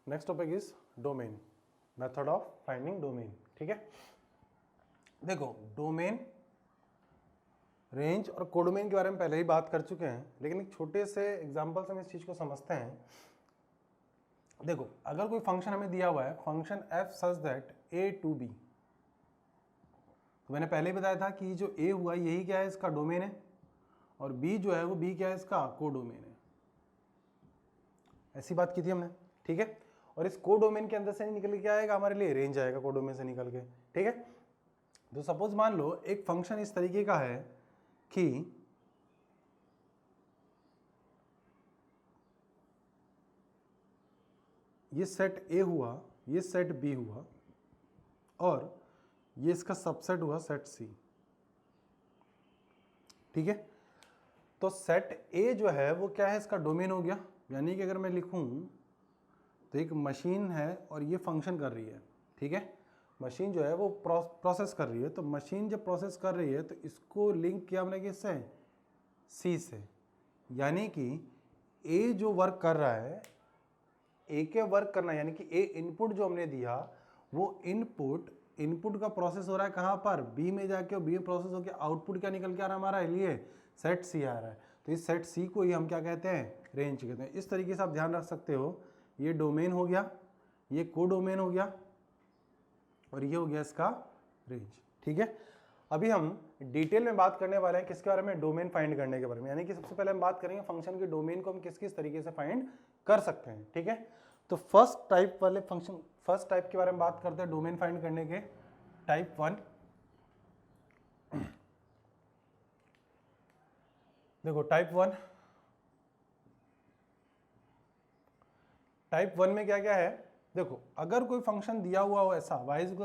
Next topic is domain, method of finding domain. ठीक है, देखो डोमेन, रेंज और कोडोमेन के बारे में पहले ही बात कर चुके हैं, लेकिन एक छोटे से एग्जांपल से हम इस चीज को समझते हैं। देखो अगर कोई फंक्शन हमें दिया हुआ है, function f such that a to b, तो मैंने पहले ही बताया था कि जो a हुआ यही क्या है, इसका डोमेन है, और b जो है वो b क्या है, इसका कोडोमेन है। ऐसी बात की थी हमने। ठीक है, और इस कोडोमेन के अंदर से निकल के क्या आएगा, हमारे लिए रेंज आएगा कोडोमेन से निकल के। ठीक है, तो सपोज मान लो एक फंक्शन इस तरीके का है कि ये सेट A हुआ, ये सेट B हुआ, और ये इसका सबसेट हुआ सेट C। ठीक है, तो सेट A जो है वो क्या है, इसका डोमेन हो गया। यानी कि अगर मैं लिखूं तो एक मशीन है और ये फंक्शन कर रही है। ठीक है, मशीन जो है वो प्रोसेस कर रही है, तो मशीन जब प्रोसेस कर रही है तो इसको लिंक किया हमने किससे, C से। यानी कि A जो वर्क कर रहा है, A के वर्क करना, यानी कि A इनपुट जो हमने दिया वो इनपुट का प्रोसेस हो रहा है कहाँ पर, B में जाके, और B में प्रोसेस होकर आउटपुट क्या निकल के आ रहा है हमारा लिए, सेट C आ रहा है। तो इस सेट C को ही हम क्या कहते हैं, रेंज कहते हैं। इस तरीके से आप ध्यान रख सकते हो, ये डोमेन हो गया, ये कोडोमेन हो गया, और ये हो गया इसका रेंज। ठीक है, अभी हम डिटेल में बात करने वाले हैं किसके बारे में, डोमेन फाइंड करने के बारे में। यानी कि सबसे पहले हम बात करेंगे फंक्शन के डोमेन को हम किस किस तरीके से फाइंड कर सकते हैं। ठीक है, तो फर्स्ट टाइप वाले फंक्शन, फर्स्ट टाइप के बारे में बात करते हैं डोमेन फाइंड करने के, टाइप 1। देखो टाइप 1 में क्या क्या है, देखो अगर कोई फंक्शन दिया हुआ हो ऐसा y is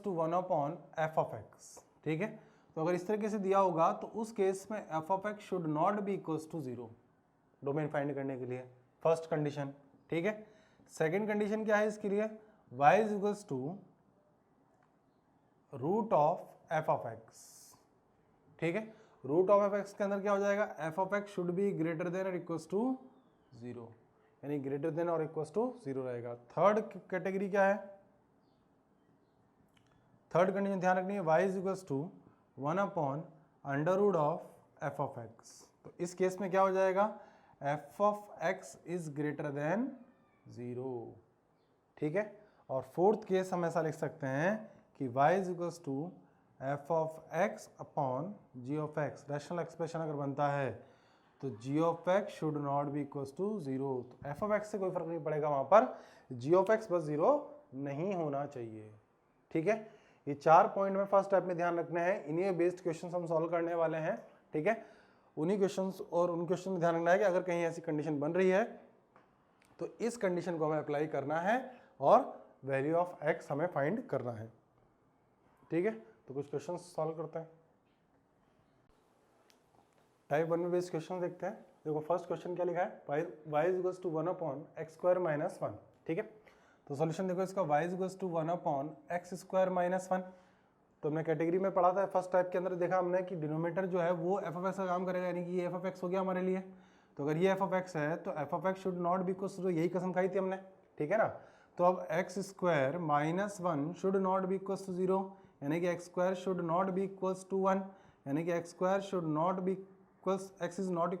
to 1 upon f of x। ठीक है, तो अगर इस तरीके से दिया होगा तो उस केस में f of x should not be equals to 0, domain find करने के लिए फर्स्ट कंडीशन। ठीक है, सेकंड कंडीशन क्या है इसके लिए, y is equals to root of f of x। ठीक है, रूट ऑफ f के अंदर क्या हो जाएगा, f of x should be greater then और इक्वल्स टू 0, यानी ग्रेटर देन और इक्वल्स टू 0 रहेगा। थर्ड कैटेगरी क्या है, थर्ड कंडीशन ध्यान रखनी है, y is equals to 1 upon under root of f of x। तो इस केस में क्या हो जाएगा, f of x is greater than 0। ठीक है, और फोर्थ केस हम ऐसा लिख सकते हैं कि y is equals to f of x upon g of x। Rational expression अगर बनता है तो g of x should not be equals to 0। तो f ऑफ x से कोई फर्क नहीं पड़ेगा वहां पर, g ऑफ x बस 0 नहीं होना चाहिए। ठीक है, ये 4 पॉइंट में फर्स्ट टाइप में ध्यान रखना है, इन्हीं बेस्ड क्वेश्चन हम सॉल्व करने वाले हैं। ठीक है, उन्हीं क्वेश्चंस और उन क्वेश्चन में ध्यान रखना है कि अगर कहीं ऐसी कंडीशन बन रही है तो इस कंडीशन को हमें अप्लाई करना है और वैल्यू ऑफ x हमें फाइंड करना है। ठीक है, तो कुछ क्वेश्चन सॉल्व करते हैं। टाइप 1 में बेस्ड क्वेश्चन देखते हैं। देखो फर्स्ट क्वेश्चन क्या लिखा है, y is equals to 1 upon x square minus 1। ठीक है, तो सॉल्यूशन देखो इसका, y is equals to 1 upon x square minus 1। तो हमने कैटेगरी में पढ़ा था फर्स्ट टाइप के अंदर, देखा हमने कि डिनोमिनेटर जो है वो f ऑफ x का काम करेगा, यानी कि ये f ऑफ x हो गया हमारे लिए। तो अगर ये f ऑफ x है तो f of x should not be equals to, यही कसम खाई थी हमने। ठीक है ना, तो अब x square minus 1 should not be equals to 0, यानी कि x square should not be equals to 1, यानी कि x square should not be equals, x is not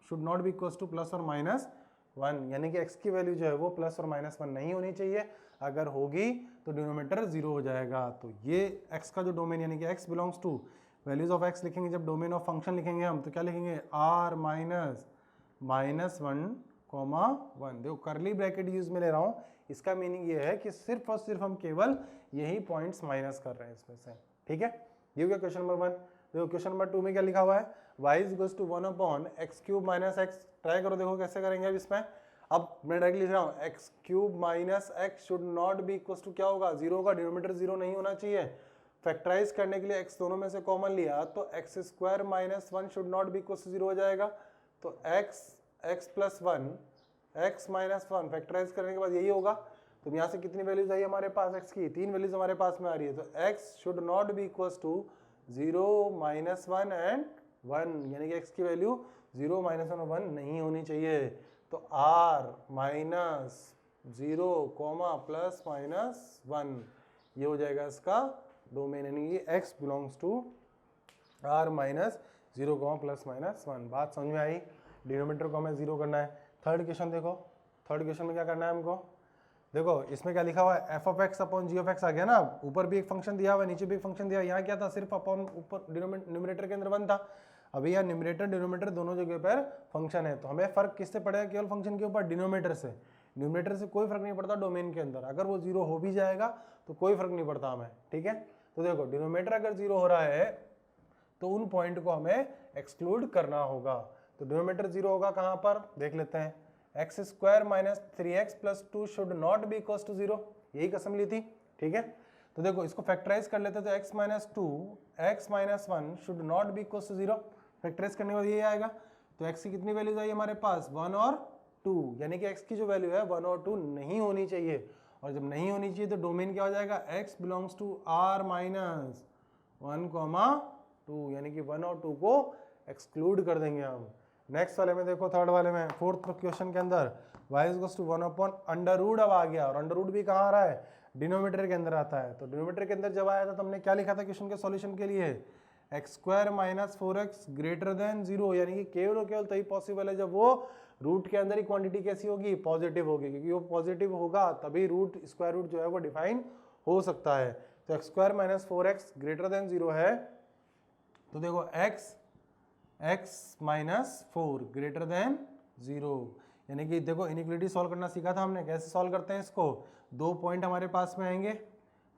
should not be equals to plus और माइनस 1, यानी कि x की value जो है वो प्लस और माइनस 1 नहीं होनी चाहिए। अगर होगी तो डिनोमिनेटर 0 हो जाएगा। तो ये x का जो डोमेन, यानी कि x belongs to values of x लिखेंगे, जब डोमेन ऑफ फंक्शन लिखेंगे हम तो क्या लिखेंगे, r माइनस माइनस 1 कॉमा 1। देखो करली ब्रैकेट यूज में ले रहा हूँ, इसका मीनिंग ये है कि सिर्फ और सिर्फ हम केवल यही पॉइंट्स माइनस कर रहे हैं इसमें से। ठीक है, ये हो गया क्वेश्चन नंबर 1। देखो क्वेश्चन नंबर 2 में क्या लिखा हुआ है, y is equals to 1 upon x cube minus x. Try करो, देखो कैसे करेंगे अब इसमें। अब मैं डायरेक्टली लिख रहा हूँ, x cube minus x should not be equals to क्या होगा, 0 का, डिनोमिनेटर 0 नहीं होना चाहिए। फैक्टराइज करने के लिए x दोनों में से कॉमन लिया तो x square minus 1 should not be equals to 0 हो जाएगा। तो x plus 1 x minus 1 factorise करने के बाद यही होगा। तो यहाँ से कितनी वैल्यूज आई हमारे पास x की, 3 वैल्यूज हमारे पास में आ रही है। तो x should not be equals to 0 minus 1 and 1, यानी कि x की वैल्यू 0 -1 और 1 नहीं होनी चाहिए। तो r -0, ±1 ये हो जाएगा इसका डोमेन, यानी कि x बिलोंग्स टू r -0, ±1। बात समझ में आई? डिनोमिनेटर को हमें 0 करना है। थर्ड क्वेश्चन देखो, थर्ड क्वेश्चन में क्या करना है हमको। देखो इसमें क्या लिखा हुआ है, f of x upon g of x आ गया ना, ऊपर भी एक फंक्शन दिया हुआ है, नीचे भी एक फंक्शन दिया हुआ है। यहाँ क्या था, सिर्फ अपॉन ऊपर न्यूमरेटर के अंदर 1 था। अभी यहाँ न्यूमरेटर डिनोमिनेटर दोनों जगह पर फंक्शन है, तो हमें फर्क किससे पड़ेगा, केवल फंक्शन के ऊपर, डिनोमिनेटर से। न्यूमरेटर से कोई फर्क नहीं पड़ता डोमेन के अंदर, अगर वो 0 हो भी जाएगा तो कोई फर्क नहीं पड़ता हमें, ठीक है। तो देखो डिनोमिनेटर अगर 0 हो रहा है तो उन पॉइंट को हमें एक्सक्लूड करना होगा। तो डिनोमिनेटर 0 होगा कहाँ पर, देख लेते हैं। x² - 3x + 2 should not be equals to 0, यही कसम ली थी, ठीक है। तो देखो इसको फैक्टराइज कर लेते हैं, तो x - 2 x - 1 should not be equals to 0। Factorise करने के बाद ये आएगा, तो x की कितनी वैल्यूज आई हमारे पास, 1 और 2, यानी कि x की जो वैल्यू है 1 और 2 नहीं होनी चाहिए। और जब नहीं होनी चाहिए तो डोमेन क्या हो जाएगा, x बिलोंग्स टू r -1, 2, यानी कि 1 और 2 को एक्सक्लूड कर देंगे हम। नेक्स्ट वाले में देखो, थर्ड वाले में, फोर्थ क्वेश्चन के अंदर y = 1/√, अब आ गया, और अंडर रूट भी कहाँ आ रहा है, डिनोमिनेटर के अंदर आता है। तो डिनोमिनेटर के अंदर जब आया था तो हमने क्या लिखा था क्वेश्चन के सॉल्यूशन के लिए, x² - 4x > 0, यानी कि केवल और केवल तभी पॉसिबल है जब वो रूट के अंदर ही क्वांटिटी कैसी होगी, पॉजिटिव होगी, क्योंकि वो पॉजिटिव होगा तभी स्क्वायर रूट जो है वो डिफाइन हो सकता है। तो x² - 4x > 0 है, तो देखो x -4 > 0, यानी कि देखो इनइक्वालिटी सॉल्व करना सीखा था हमने, कैसे सॉल्व करते हैं इसको। 2 पॉइंट हमारे पास में आएंगे,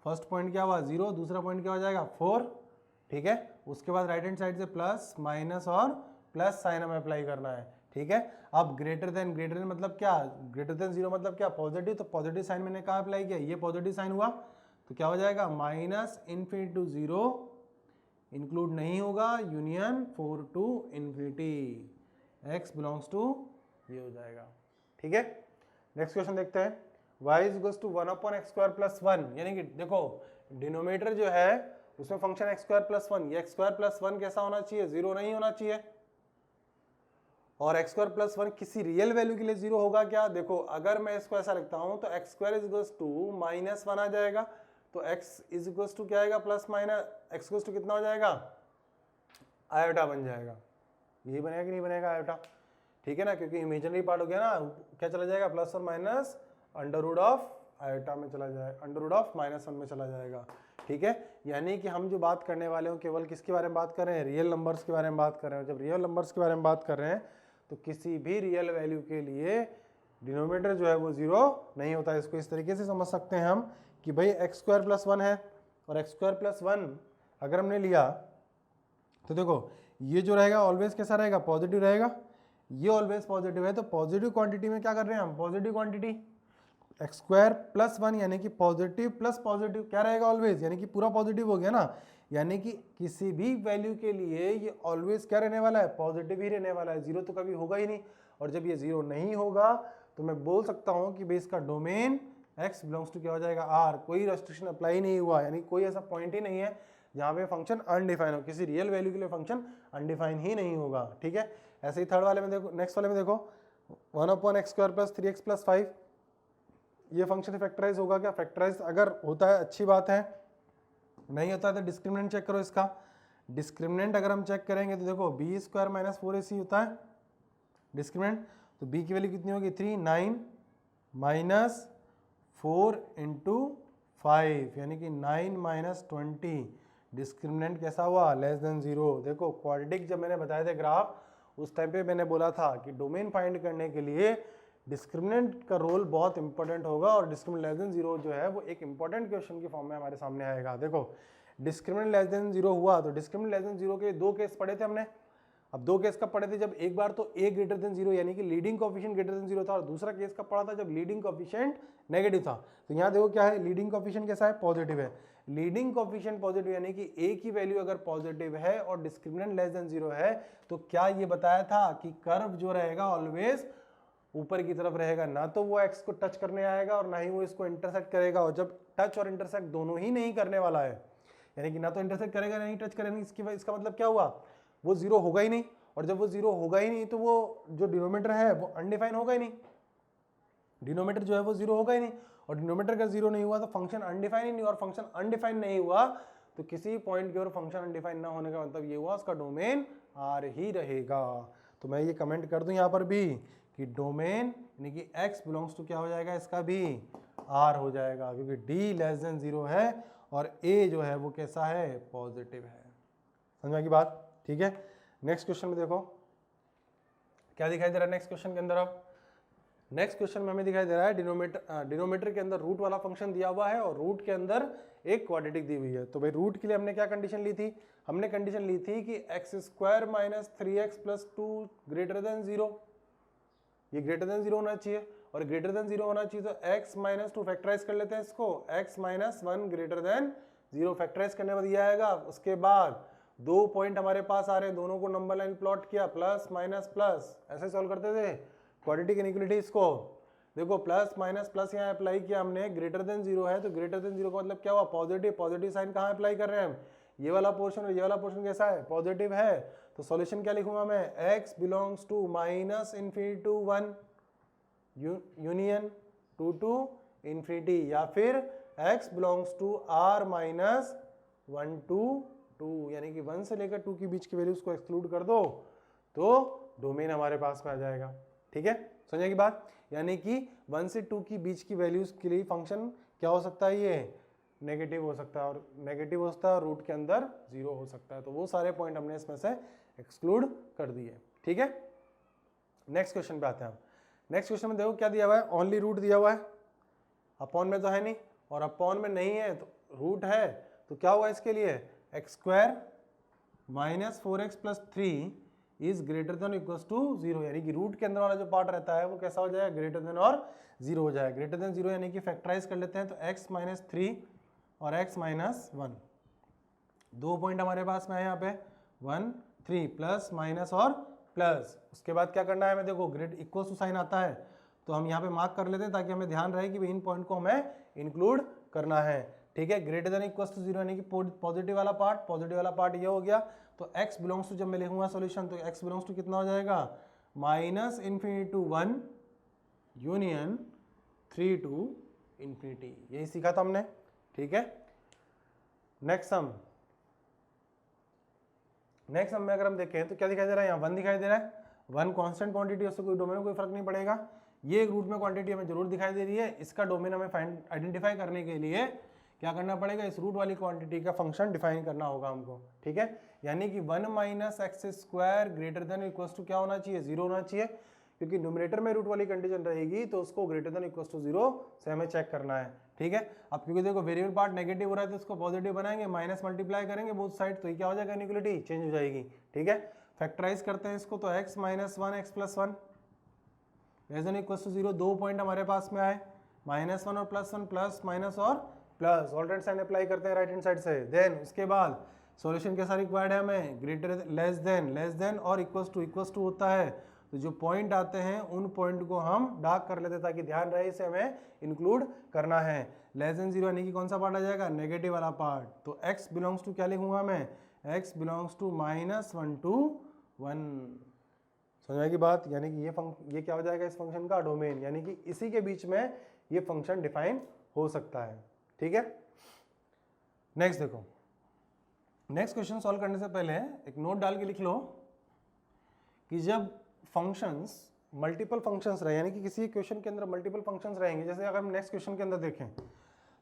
फर्स्ट पॉइंट क्या हुआ 0, दूसरा पॉइंट क्या हो जाएगा 4, ठीक है। उसके बाद राइट हैंड साइड से प्लस माइनस और प्लस साइन हमें अप्लाई करना है, ठीक है। अब ग्रेटर देन मतलब क्या, ग्रेटर देन 0 मतलब क्या, पॉजिटिव, तो पॉजिटिव साइन मैंने कहाँ अप्लाई किया, ये पॉजिटिव साइन हुआ, तो क्या हो जाएगा -∞ to 0, इंक्लूड नहीं होगा, union 4 to ∞, x belongs to, ये हो जाएगा, ठीक है। नेक्स्ट क्वेश्चन देखते हैं, y = 1/x² + 1, यानी कि देखो डिनोमिनेटर जो है उसमें फंक्शन x² + 1, ये x² + 1 कैसा होना चाहिए, 0 नहीं होना चाहिए। और x² + 1 किसी रियल वैल्यू के लिए 0 होगा क्या, देखो अगर मैं इसको ऐसा लिखता हूं तो x² = -1 आ जाएगा, तो x क्या आएगा, प्लस माइनस x कितना हो जाएगा, आयोटा बन जाएगा, यही बनेगा कि नहीं बनेगा आयोटा, ठीक है ना, क्योंकि इमेजिनरी पार्ट हो गया ना, क्या चला जाएगा, प्लस और माइनस √ऑफ आयोटा में चला जाएगा, √(-1) में चला जाएगा, ठीक है। यानी कि हम जो बात करने वाले हो केवल किसके बारे में बात कर रहे हैं, रियल नंबर्स के बारे में बात कर रहे हैं। जब रियल नंबर्स के बारे में बात कर रहे हैं तो किसी भी रियल वैल्यू के लिए डिनोमिनेटर जो है वो 0 नहीं होता है। इसको इस तरीके से समझ सकते हैं हम कि भाई x² + 1 है, और x² + 1 अगर हमने लिया तो देखो ये जो रहेगा ऑलवेज कैसा रहेगा, पॉजिटिव रहेगा, ये ऑलवेज पॉजिटिव है, तो पॉजिटिव क्वांटिटी में क्या कर रहे हैं हम, पॉजिटिव क्वांटिटी, x² + 1 यानी कि पॉजिटिव प्लस पॉजिटिव क्या रहेगा ऑलवेज, यानी कि पूरा पॉजिटिव हो गया ना, यानी कि किसी भी वैल्यू के लिए ये ऑलवेज क्या रहने वाला है, पॉजिटिव ही रहने वाला है, 0 तो कभी होगा ही नहीं। और जब ये 0 नहीं होगा तो मैं बोल सकता हूं कि भाई इसका डोमेन x बिलोंग्स टू क्या हो जाएगा, r, कोई रेस्ट्रिक्शन अप्लाई नहीं हुआ, यानी कोई ऐसा पॉइंट ही नहीं है जहाँ पे फंक्शन अनडिफाइन हो, किसी रियल वैल्यू के लिए फंक्शन अनडिफाइन ही नहीं होगा, ठीक है। ऐसे ही थर्ड वाले में देखो, नेक्स्ट वाले में देखो 1/x² + 3x + 5, ये फंक्शन फैक्टराइज होगा क्या, फैक्टराइज अगर होता है अच्छी बात है, नहीं होता है तो डिस्क्रिमिनेंट चेक करो इसका। डिस्क्रिमिनेंट अगर हम चेक करेंगे तो देखो b² - 4ac होता है डिस्क्रिमिनेंट, तो b की वैल्यू कितनी होगी 3, 9 - 4 × 5 यानी कि 9 - 20, डिस्क्रिमिनेंट कैसा हुआ, <0। देखो क्वाड्रेटिक जब मैंने बताए थे ग्राफ, उस टाइम पे मैंने बोला था कि डोमेन फाइंड करने के लिए डिस्क्रिमिनेंट का रोल बहुत इंपॉर्टेंट होगा, और डिस्क्रिमिनेंट <0 जो है वो एक इंपॉर्टेंट क्वेश्चन की फॉर्म में हमारे सामने आएगा। देखो डिस्क्रिमिनेंट <0 हुआ तो डिस्क्रिमिनेंट <0 के 2 केस पढ़े थे हमने। अब 2 केस कब पढ़े थे, जब एक बार तो a > 0 यानी कि लीडिंग कोएफिशिएंट > 0 था, और दूसरा केस कब पढ़ा था जब लीडिंग कोएफिशिएंट नेगेटिव था। तो यहाँ देखो क्या है, लीडिंग कोएफिशिएंट कैसा है, पॉजिटिव है। लीडिंग कोएफिशिएंट पॉजिटिव यानी कि a की वैल्यू अगर पॉजिटिव है और डिस्क्रिमिनेंट < 0 है, तो क्या ये बताया था कि कर्व जो रहेगा ऑलवेज ऊपर की तरफ रहेगा, ना तो वो x को टच करने आएगा और ना ही वो इसको इंटरसेक्ट करेगा। और जब टच और इंटरसेक्ट दोनों ही नहीं करने वाला है, यानी कि ना तो इंटरसेक्ट करेगा ना ही टच करेगा, इसका मतलब क्या हुआ, वो जीरो होगा ही नहीं, और जब वो जीरो होगा ही नहीं तो वो जो डिनोमिनेटर है वो अनडिफाइन होगा ही नहीं, डिनोमिनेटर जो है वो जीरो होगा ही नहीं, और डिनोमिनेटर का जीरो नहीं हुआ तो फंक्शन अनडिफाइन ही नहीं, और फंक्शन अनडिफाइन नहीं हुआ तो किसी पॉइंट की ओर फंक्शन अनडिफाइन ना होने का मतलब ये हुआ उसका डोमेन आर ही रहेगा। तो मैं ये कमेंट कर दूं यहाँ पर भी कि डोमेन यानी कि x बिलोंग्स टू क्या हो जाएगा, इसका भी r हो जाएगा, क्योंकि d लेस देन 0 है और a जो है वो कैसा है, पॉजिटिव है। समझ में की बात? ठीक है, नेक्स्ट क्वेश्चन में देखो क्या दिखाई दे रहा है नेक्स्ट क्वेश्चन के अंदर। अब नेक्स्ट क्वेश्चन में हमें दिखाई दे रहा है डिनोमिनेटर के अंदर रूट वाला फंक्शन दिया हुआ है और रूट के अंदर एक क्वाड्रेटिक दी हुई है। तो भाई रूट के लिए हमने क्या कंडीशन ली थी, हमने कंडीशन ली थी कि x² minus 3x plus 2 greater than 0, ये ग्रेटर देन 0 होना चाहिए, और ग्रेटर देन 0 होना चाहिए तो x माइनस 2 फैक्टराइज कर लेते हैं इसको, x minus 1 greater than 0 factorise करने में दिया आएगा। उसके बाद 2 पॉइंट हमारे पास आ रहे हैं, दोनों को नंबर लाइन प्लॉट किया, प्लस माइनस प्लस, ऐसे सॉल्व करते थे क्वाड्रेटिक इनइक्वालिटीज को। देखो प्लस माइनस प्लस यहाँ अप्लाई किया हमने, ग्रेटर देन 0 है तो ग्रेटर देन 0 का मतलब क्या हुआ, पॉजिटिव, पॉजिटिव साइन कहाँ अप्लाई कर रहे हैं हम, ये वाला पोर्शन और ये वाला पोर्शन कैसा है, पॉजिटिव है। तो सॉल्यूशन क्या लिखूंगा मैं, x belongs to minus infinity to 1 union 2 to infinity, या फिर x belongs to r minus 1 to 2, यानी कि 1 से लेकर 2 के बीच की वैल्यूज को एक्सक्लूड कर दो तो डोमेन हमारे पास में आ जाएगा। ठीक है, समझे की बात, यानी कि 1 से 2 की बीच की वैल्यूज के लिए फंक्शन क्या हो सकता है, ये नेगेटिव हो सकता है, और नेगेटिव हो सकता है और रूट के अंदर 0 हो सकता है। तो वो सारे पॉइंट हमने इसमें से एक्सक्लूड कर दिए। ठीक है, नेक्स्ट क्वेश्चन पे आते हैं हम। नेक्स्ट क्वेश्चन में देखो क्या दिया हुआ है, ओनली रूट दिया हुआ है, अपॉन में तो है नहीं, और अपॉन में नहीं है तो रूट है, तो क्या हुआ इसके लिए, x² minus 4x plus 3 is greater than equal to 0, यानी कि रूट के अंदर वाला जो पार्ट रहता है वो कैसा हो जाएगा, ग्रेटर देन और 0 हो जाएगा। ग्रेटर देन 0 यानी कि फैक्टराइज कर लेते हैं, तो x माइनस 3 और x माइनस 1, 2 पॉइंट हमारे पास में है यहाँ पे, 1 3 प्लस माइनस और प्लस। उसके बाद क्या करना है हमें, देखो ग्रेट इक्वल टू साइन आता है तो हम यहाँ पे मार्क कर लेते हैं ताकि हमें ध्यान रहे कि इन पॉइंट को हमें इंक्लूड करना है। ठीक है, ग्रेटर देन इक्वल टू 0 यानी कि पॉजिटिव वाला पार्ट ये हो गया। तो x बिलोंग्स टू जब मैं लिखूंगा सॉल्यूशन तो x बिलोंग्स टू कितना हो जाएगा, minus infinity to 1 union 3 to infinity, यही सीखा था हमने। ठीक है, नेक्स्ट सम में अगर हम देखें तो क्या दिखाई दे रहा है, यहाँ 1 दिखाई दे रहा है, 1 कांस्टेंट क्वांटिटी है, उससे कोई डोमेन में कोई फर्क नहीं पड़ेगा। ये एक रूट में क्वांटिटी हमें जरूर दिखाई दे रही है, इसका डोमेन हमें आइडेंटिफाई करने के लिए क्या करना पड़ेगा, इस रूट वाली क्वांटिटी का फंक्शन डिफाइन करना होगा हमको। ठीक है, यानी कि 1 minus x square greater than equal to क्या होना चाहिए, 0 होना चाहिए, क्योंकि न्यूमरेटर में रूट वाली कंडीशन रहेगी तो उसको ग्रेटर देन इक्वल टू 0 से हमें चेक करना है। ठीक है, अब क्योंकि देखो वेरिएबल पार्ट नेगेटिव हो रहा है तो उसको पॉजिटिव बनाएंगे, माइनस मल्टीप्लाई करेंगे बोथ साइड तो ये क्या हो जाएगा, इनइक्वालिटी चेंज हो जाएगी। ठीक है, फैक्टराइज करते हैं इसको, तो x minus 1 x plus 1 less than equal to 0, 2 point हमारे पास में आए, माइनस 1 और प्लस 1, प्लस माइनस और प्लस, ऑल्टरनेट साइन अप्लाई करते हैं राइट हैंड साइड से। देन उसके बाद सॉल्यूशन कैसा रिक्वायर्ड है हमें, ग्रेटर लेस देन और इक्वल्स टू होता है, तो जो पॉइंट आते हैं उन पॉइंट को हम डार्क कर लेते हैं ताकि ध्यान रहे इसे हमें इंक्लूड करना है। लेस देन 0 यानी कि कौन सा पार्ट आ जाएगा, नेगेटिव वाला पार्ट, तो x बिलोंग्स टू क्या लिखूंगा मैं, x belongs to minus 1 to 1। समझ में की बात, यानी कि ये क्या हो जाएगा इस फंक्शन का डोमेन, यानी कि इसी के बीच में ये फंक्शन डिफाइन हो सकता है। ठीक है, नेक्स्ट देखो, नेक्स्ट क्वेश्चन सॉल्व करने से पहले एक नोट डाल के लिख लो कि जब फंक्शंस मल्टीपल फंक्शंस रहे, यानी कि किसी क्वेश्चन के अंदर मल्टीपल फंक्शंस रहेंगे, जैसे अगर हम नेक्स्ट क्वेश्चन के अंदर देखें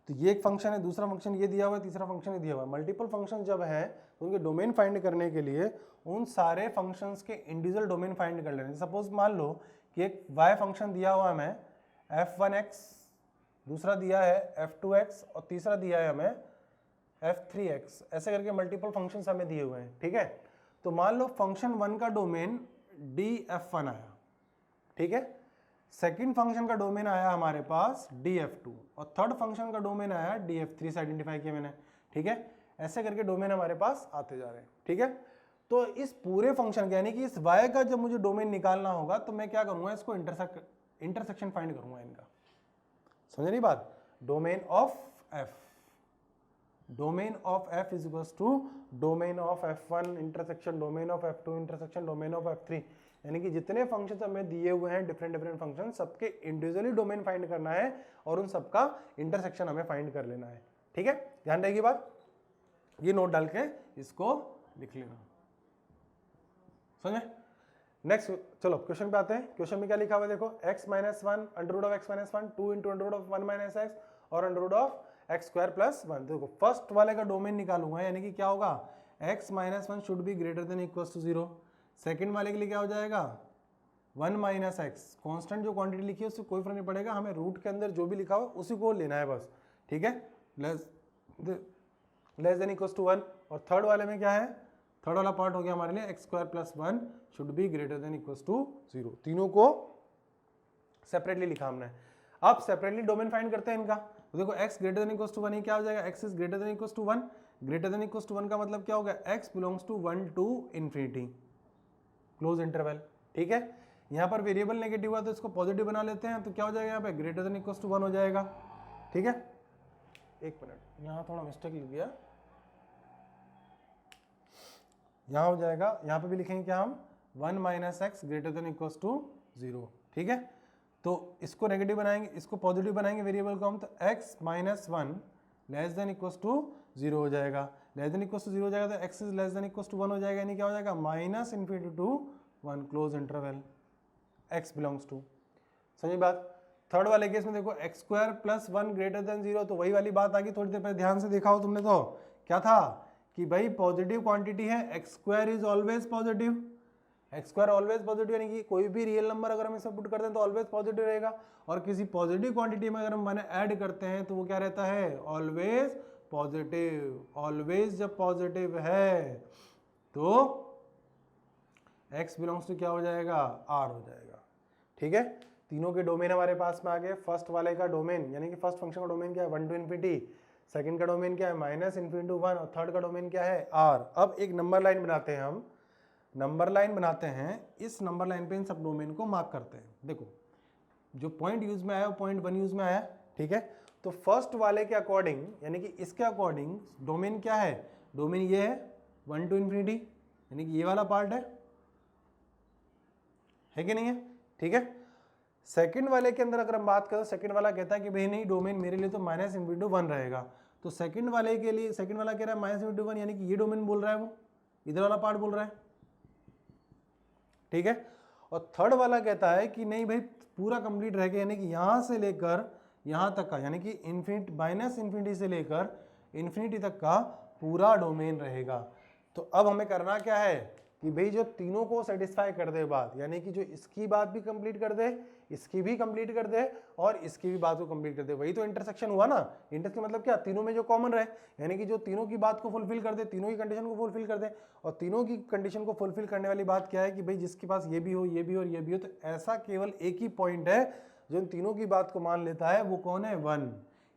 तो ये एक फंक्शन है, दूसरा फंक्शन ये दिया हुआ है, तीसरा फंक्शन ये दिया हुआ है। मल्टीपल फंक्शन जब है तो उनके डोमेन फाइंड करने के लिए उन सारे फंक्शंस के इंडिविजुअल डोमेन फाइंड कर लेने। सपोज मान लो कि एक y फंक्शन दिया हुआ है हमें f1x, दूसरा दिया है f2x और तीसरा दिया है हमें f3x, ऐसे करके मल्टीपल फंक्शंस हमें दिए हुए हैं। ठीक है, तो मान लो फंक्शन 1 का डोमेन df1 आया, ठीक है, सेकंड फंक्शन का डोमेन आया हमारे पास df2 और थर्ड फंक्शन का डोमेन आया df3 से आइडेंटिफाई किया मैंने। ठीक है, ऐसे करके डोमेन हमारे पास आते जा रहे हैं। ठीक है, तो इस पूरे फंक्शन का यानी कि इस y का जब मुझे डोमेन निकालना होगा तो मैं क्या करूंगा, इसको इंटरसेक्शन फाइंड करूंगा इनका। समझे नहीं बात, domain of f, domain of f is equal to domain of f1 intersection domain of f2 intersection domain of f3, यानी कि जितने फंक्शंस हमें दिए हुए हैं डिफरेंट फंक्शन, सबके इंडिविजुअली डोमेन फाइंड करना है और उन सबका इंटरसेक्शन हमें फाइंड कर लेना है। ठीक है, ध्यान रहेगी बात, ये नोट डाल के इसको लिख लेना, समझे। नेक्स्ट चलो क्वेश्चन पे आते हैं। क्वेश्चन में क्या लिखा हुआ है देखो, x minus one under root of x minus one, 2 into under root of 1 minus x और under root of x square plus 1। देखो फर्स्ट वाले का डोमेन निकालूंगा, यानी कि क्या होगा, x minus one should be greater than equal to 0। Second वाले के लिए क्या हो जाएगा, 1 माइनस एक्स, कॉन्स्टेंट जो क्वांटिटी लिखी है उससे कोई फर्क नहीं पड़ेगा, हमें रूट के अंदर जो भी लिखा हो उसी को लेना है बस। ठीक है, लेस देन इक्वल टू 1। और थर्ड वाले में क्या है, थर्ड वाला पार्ट हो गया हमारे लिए x square plus 1 should be greater than equal to 0। तीनों को सेपरेटली लिखा हमने। अब सेपरेटली डोमेन फाइंड करते हैं इनका। तो देखो x greater than equal to 1, ये क्या हो जाएगा, x is greater than equal to 1। Greater than equal to 1 का मतलब क्या होगा, x belongs to 1 to infinity close interval. ठीक है, यहाँ पर वेरिएबल नेगेटिव हुआ तो इसको पॉजिटिव बना लेते हैं, तो क्या हो जाएगा यहाँ पे ग्रेटर देन इक्वल टू 1 हो जाएगा। ठीक है, एक मिनट, यहाँ थोड़ा मिस्टेक लिख गया, यहाँ हो जाएगा, यहाँ पे भी लिखेंगे क्या हम, 1 minus x greater than equal to 0। ठीक है, तो इसको नेगेटिव बनाएंगे, इसको पॉजिटिव बनाएंगे वेरिएबल को हम, तो x minus 1 less than equal to 0 हो जाएगा। लेस देन इक्वल टू 0 हो जाएगा तो x is less than equal to 1 हो जाएगा, यानी क्या हो जाएगा, minus infinity to 1 close interval x belongs to. समझी बात। थर्ड वाले केस में देखो x square plus 1 greater than 0, तो वही वाली बात आ गई, थोड़ी देर पहले ध्यान से देखा हो तुमने, तो क्या था कि भाई पॉजिटिव क्वांटिटी है, x square is always positive, x square always positive, यानी कि कोई भी रियल नंबर अगर हम इसमें पुट करते हैं तो ऑलवेज पॉजिटिव रहेगा। और किसी पॉजिटिव क्वांटिटी में अगर हम माने ऐड करते हैं तो वो क्या रहता है, ऑलवेज पॉजिटिव। ऑलवेज जब पॉजिटिव है तो x बिलोंग्स टू क्या हो जाएगा, r हो जाएगा। ठीक है, तीनों के डोमेन हमारे पास में आ गए। फर्स्ट वाले का डोमेन यानी कि फर्स्ट फंक्शन का डोमेन क्या है, 1 टू इन्फिनिटी, सेकंड का डोमेन क्या है, माइनस इन्फिनिटी टू 1, और थर्ड का डोमेन क्या है, r। अब एक नंबर लाइन बनाते हैं हम, नंबर लाइन बनाते हैं, इस नंबर लाइन पे इन सब डोमेन को मार्क करते हैं। देखो जो पॉइंट यूज में आया वो पॉइंट 1 यूज में आया। ठीक है, तो फर्स्ट वाले के अकॉर्डिंग यानी कि इसके अकॉर्डिंग डोमेन क्या है, डोमेन ये है 1 टू इन्फिनिटी, यानी कि ये वाला पार्ट है कि नहीं है। ठीक है, सेकंड वाले के अंदर अगर हम बात करें, सेकंड वाला कहता है कि भाई नहीं, डोमेन मेरे लिए तो माइनस इन्फिनिटी 1 रहेगा। तो सेकंड वाले के लिए, सेकंड वाला कह रहा है माइनस इन्फिनिटी 1, यानी कि ये डोमेन बोल रहा है, वो इधर वाला पार्ट बोल रहा है। ठीक है, और थर्ड वाला कहता है कि नहीं भाई पूरा कंप्लीट रहेगा, यानी कि यहां से लेकर यहां तक का, यानी कि इन्फिनिटी माइनस इन्फिनिटी से लेकर इन्फिनिटी तक का पूरा डोमेन रहेगा। तो अब हमें करना क्या है कि भाई जो तीनों को सेटिस्फाई कर दे बात, यानी कि जो इसकी बात भी कंप्लीट कर दे, इसकी भी कंप्लीट कर दे और इसकी भी बात को कंप्लीट कर दे, वही तो इंटरसेक्शन हुआ ना। इंटरसेक्शन मतलब क्या, तीनों में जो कॉमन रहे, यानी कि जो तीनों की बात को फुलफिल कर दे, तीनों की कंडीशन को फुलफिल कर दे। और तीनों की कंडीशन को फुलफिल करने वाली बात क्या है कि भाई जिसके पास ये भी हो, ये भी हो और ये भी हो, तो ऐसा केवल एक ही पॉइंट है जो इन तीनों की बात को मान लेता है, वो कौन है, 1।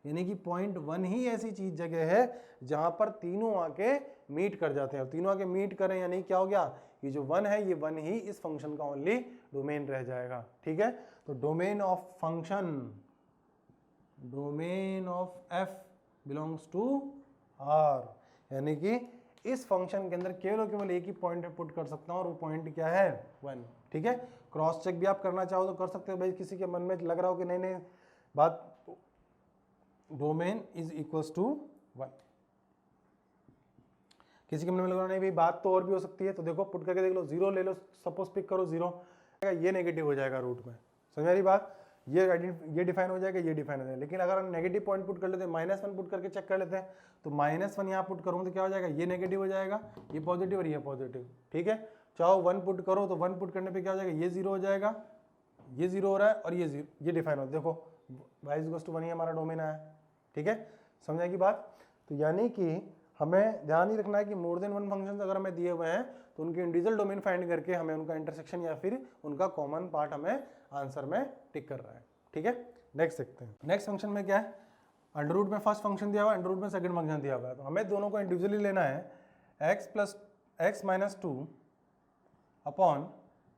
यानी कि पॉइंट 1 ही ऐसी चीज जगह है जहां पर तीनों आके मीट कर जाते हैं। और तीनों आके मीट करें यानी क्या हो गया, ये जो 1 है, ये 1 ही इस फंक्शन का ओनली डोमेन रह जाएगा। ठीक है, तो domain of function, domain of f belongs to r, यानी कि इस फंक्शन के अंदर केवल और केवल एक ही पॉइंट पुट कर सकता हूं और वो पॉइंट क्या है, 1। ठीक है, क्रॉस चेक भी आप करना चाहो तो कर सकते हो। भाई किसी के मन में लग रहा हो कि नहीं नहीं बात डोमेन इज इक्वल्स टू 1, किसी के मन में लग रहा नहीं भाई बात तो और भी हो सकती है, तो देखो पुट करके देख लो, 0 ले लो, सपोज पिक करो 0, ये नेगेटिव हो जाएगा रूट में। समझ रही बात, ये डिफाइन हो जाएगा, ये डिफाइन हो जाएगा। लेकिन अगर हम नेगेटिव पॉइंट पुट कर लेते हैं, -1 पुट करके चेक कर लेते हैं, तो -1 यहाँ पुट करूँ तो क्या हो जाएगा, ये नेगेटिव हो जाएगा, ये पॉजिटिव और ये पॉजिटिव। ठीक है, चाहो 1 पुट करो तो 1 पुट करने पे क्या हो जाएगा, ये 0 हो जाएगा, ये 0 हो रहा है और ये डिफाइन हो, देखो y = 1 ही हमारा डोमेन आया। ठीक है, समझा की बात। तो यानी कि हमें ध्यान ही रखना है कि मोर देन 1 फंक्शंस अगर हमें दिए हुए हैं तो उनके इंडिविजुअल डोमेन फाइंड करके हमें उनका इंटरसेक्शन या फिर उनका कॉमन पार्ट हमें आंसर में टिक कर रहा है। ठीक है, नेक्स्ट देखते हैं। नेक्स्ट फंक्शन में क्या है, अंडर रूट में फर्स्ट फंक्शन दिया हुआ है, अंडर रूट में सेकंड फंक्शन दिया हुआ है, तो हमें दोनों को इंडिविजुअली लेना है। x - 2 upon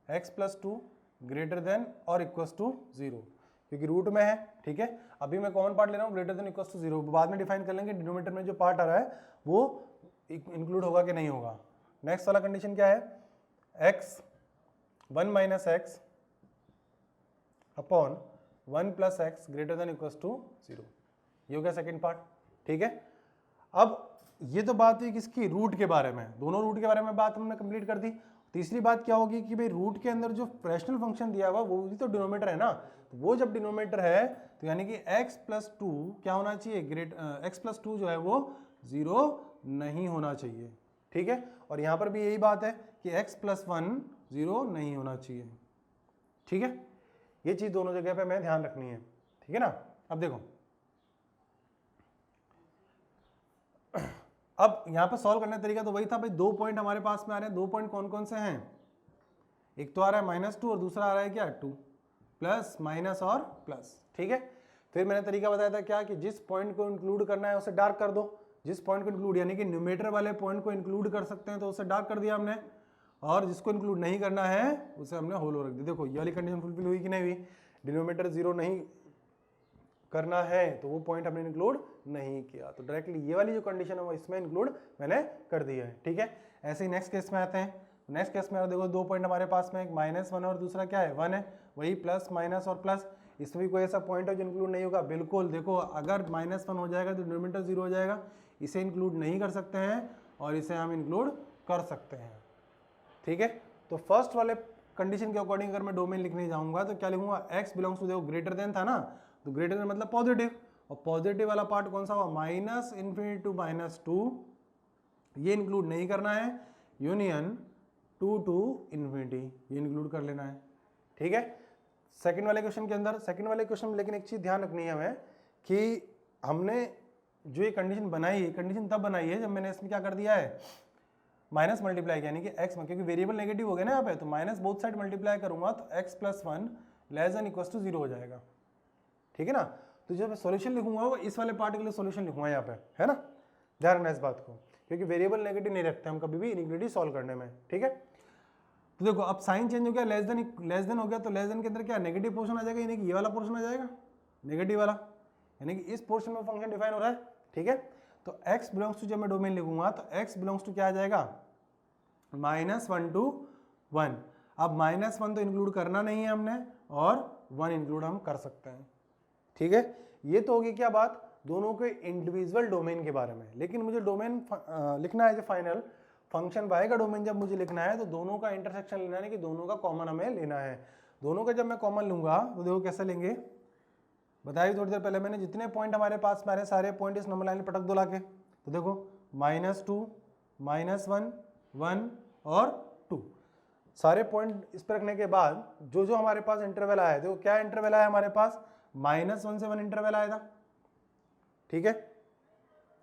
x + 2 greater than और इक्वल्स टू 0, क्योंकि रूट में है, ठीक है। अभी मैं कॉमन पार्ट ले रहा हूँ ग्रेटर देन इक्वल टू 0, बाद में डिफाइन कर लेंगे डिनोमिनेटर में जो पार्ट आ रहा है वो इंक्लूड होगा कि नहीं होगा। नेक्स्ट वाला कंडीशन क्या है, x 1 minus x upon 1 plus x greater than equal to 0, ये हो गया सेकेंड पार्ट, ठीक है। अब ये तो बात हुई किसकी, रूट के बारे में, दोनों रूट के बारे में बात हमने कंप्लीट कर दी। तीसरी बात क्या होगी कि भाई रूट के अंदर जो फ्रैक्शनल फंक्शन दिया हुआ वो भी तो डिनोमिनेटर है ना, तो वो जब डिनोमिनेटर है तो यानी कि x प्लस 2 क्या होना चाहिए, x प्लस 2 जो है वो 0 नहीं होना चाहिए, ठीक है। और यहाँ पर भी यही बात है कि x प्लस 1 0 नहीं होना चाहिए, ठीक है। ये चीज़ दोनों जगह पे हमें ध्यान रखनी है, ठीक है ना। अब देखो, अब यहाँ पे सॉल्व करने का तरीका तो वही था भाई, 2 पॉइंट हमारे पास में आ रहे हैं, 2 पॉइंट कौन कौन से हैं, एक तो आ रहा है -2 और दूसरा आ रहा है क्या 2, प्लस माइनस और प्लस, ठीक है। फिर मैंने तरीका बताया था क्या कि जिस पॉइंट को इंक्लूड करना है उसे डार्क कर दो, जिस पॉइंट को इंक्लूड यानी कि न्यूमेरेटर वाले पॉइंट को इंक्लूड कर सकते हैं तो उसे डार्क कर दिया हमने, और जिसको इंक्लूड नहीं करना है उसे हमने होलो रख दिया। देखो ये वाली कंडीशन फुलफिल हुई कि नहीं हुई, डिनोमिनेटर 0 नहीं करना है तो वो पॉइंट हमने इंक्लूड नहीं किया, तो डायरेक्टली ये वाली जो कंडीशन है वो इसमें इंक्लूड मैंने कर दिया है, ठीक है। ऐसे ही नेक्स्ट केस में आते हैं, नेक्स्ट केस में देखो 2 पॉइंट हमारे पास में, एक -1 और दूसरा क्या है 1 है, वही प्लस माइनस और प्लस, इसमें भी कोई ऐसा पॉइंट है जो इंक्लूड नहीं होगा, बिल्कुल। देखो अगर -1 हो जाएगा तो डिनोमिनेटर 0 हो जाएगा, इसे इंक्लूड नहीं कर सकते हैं और इसे हम इंक्लूड कर सकते हैं, ठीक है। तो फर्स्ट वाले कंडीशन के अकॉर्डिंग अगर मैं डोमेन लिखने जाऊंगा तो क्या लिखूंगा, x बिलोंग्स टू, देखो ग्रेटर देन था ना, तो ग्रेटर देन मतलब पॉजिटिव, और पॉजिटिव वाला पार्ट कौन सा हुआ, -∞ टू -2, ये इंक्लूड नहीं करना है, यूनियन 2 टू इन्फिनिटी, ये इंक्लूड कर लेना है, ठीक है। सेकंड वाले क्वेश्चन के अंदर, सेकंड वाले क्वेश्चन में लेकिन एक चीज ध्यान रखनी है हमें कि हमने जो ये कंडीशन बनाई है, कंडीशन तब बनाई है जब मैंने इसमें क्या कर दिया है, माइनस मल्टीप्लाई यानी कि x में, क्योंकि वेरिएबल नेगेटिव हो गया ना यहाँ पे, तो माइनस बोथ साइड मल्टीप्लाई करूंगा तो x plus 1 less than equal to 0 हो जाएगा, ठीक है ना। तो जब मैं सॉल्यूशन लिखूंगा वो इस वाले पार्ट के लिए सॉल्यूशन लिखूंगा यहाँ पे, है ना, ध्यान रखना इस बात को, क्योंकि वेरिएबल नेगेटिव नहीं रखते हम कभी भी इनइक्वालिटी सॉल्व करने में, ठीक है। तो देखो अब साइन चेंज हो गया, लेस देन हो गया, तो लेस देन के अंदर क्या नेगेटिव पोर्शन आ जाएगा, यानी कि ये वाला पोर्शन आ जाएगा नेगेटिव वाला, यानी कि इस पोर्शन में फंक्शन डिफाइन हो रहा है, ठीक है। तो x बिलोंग्स टू जब मैं डोमेन लिखूंगा तो x बिलोंग्स टू क्या आ जाएगा, -1 to 1। अब -1 तो इंक्लूड करना नहीं है हमने और 1 इंक्लूड हम कर सकते हैं, ठीक है। ये तो होगी क्या बात, दोनों के इंडिविजुअल डोमेन के बारे में। लेकिन मुझे डोमेन लिखना है जो फाइनल फंक्शन y का डोमेन जब मुझे लिखना है तो दोनों का इंटरसेक्शन लेना है कि दोनों का कॉमन हमें लेना है। दोनों का जब मैं कॉमन लूंगा तो देखो कैसे लेंगे, बताइए थोड़ी देर पहले मैंने, जितने पॉइंट हमारे पास में आ रहे सारे पॉइंट इस नंबर लाइन में पटक दो लाके, तो देखो -2 -1 1 और 2, सारे पॉइंट इस पर रखने के बाद जो जो हमारे पास इंटरवल आया है, देखो क्या इंटरवल आया हमारे पास, -1 से 1 इंटरवल आया था, ठीक है,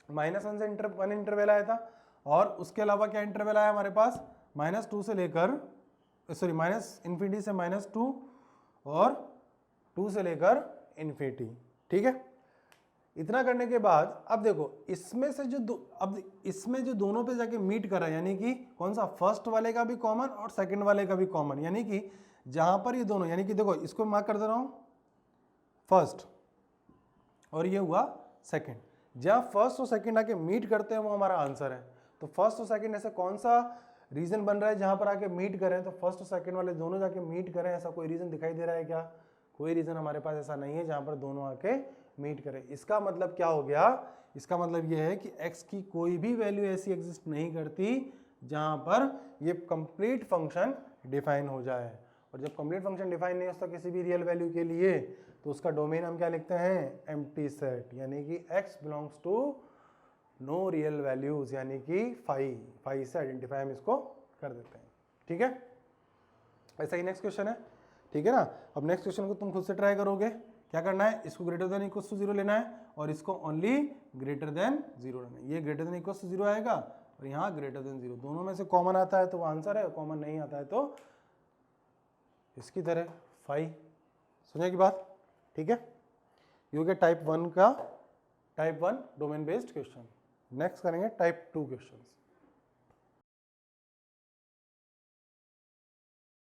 -1 से 1 इंटरवल आया था, और उसके अलावा क्या इंटरवल आया हमारे पास, -2 से लेकर सॉरी -∞ से -2 और 2 से लेकर इन्फिनिटी, ठीक है। इतना करने के बाद अब देखो इसमें से जो अब इसमें जो दोनों पे जाके मीट कर रहा है, यानी कि कौन सा, फर्स्ट वाले का भी कॉमन और सेकंड वाले का भी कॉमन, यानी कि जहां पर ये दोनों, यानी कि देखो इसको मार्क कर दे रहा हूं फर्स्ट और ये हुआ सेकंड, जहां फर्स्ट और सेकंड आके मीट करते हैं वो हमारा आंसर है। तो फर्स्ट और सेकंड ऐसे कौन सा रीजन बन रहा है जहां पर आके मीट करें, तो फर्स्ट और सेकंड वाले दोनों जाके मीट करें, ऐसा कोई रीजन दिखाई दे रहा है क्या, कोई रीजन हमारे पास ऐसा नहीं है जहां पर दोनों आके मीट करें। इसका मतलब क्या हो गया, इसका मतलब यह है कि x की कोई भी वैल्यू ऐसी एग्जिस्ट नहीं करती जहां पर ये कंप्लीट फंक्शन डिफाइन हो जाए, और जब कंप्लीट फंक्शन डिफाइन नहीं होता किसी भी रियल वैल्यू के लिए तो उसका डोमेन हम क्या लिखते हैं, एम्प्टी सेट, यानी कि x belongs to no real values, यानी कि फाई से आइडेंटिफाई हम इसको कर देते हैं, ठीक है। ऐसा ही नेक्स्ट क्वेश्चन है, ठीक है ना। अब नेक्स्ट क्वेश्चन को तुम खुद से ट्राई करोगे, क्या करना है, इसको ग्रेटर देन इक्वल टू 0 लेना है और इसको ओनली ग्रेटर देन 0 लेना है। ये ग्रेटर देन इक्वल टू 0 आएगा और यहाँ ग्रेटर देन 0, दोनों में से कॉमन आता है तो वो आंसर है, कॉमन नहीं आता है तो इसकी तरह फाई। सुनिए की बात, ठीक है। ये हो गया टाइप 1 का, type 1 domain based question. Next करेंगे टाइप 2 क्वेश्चंस।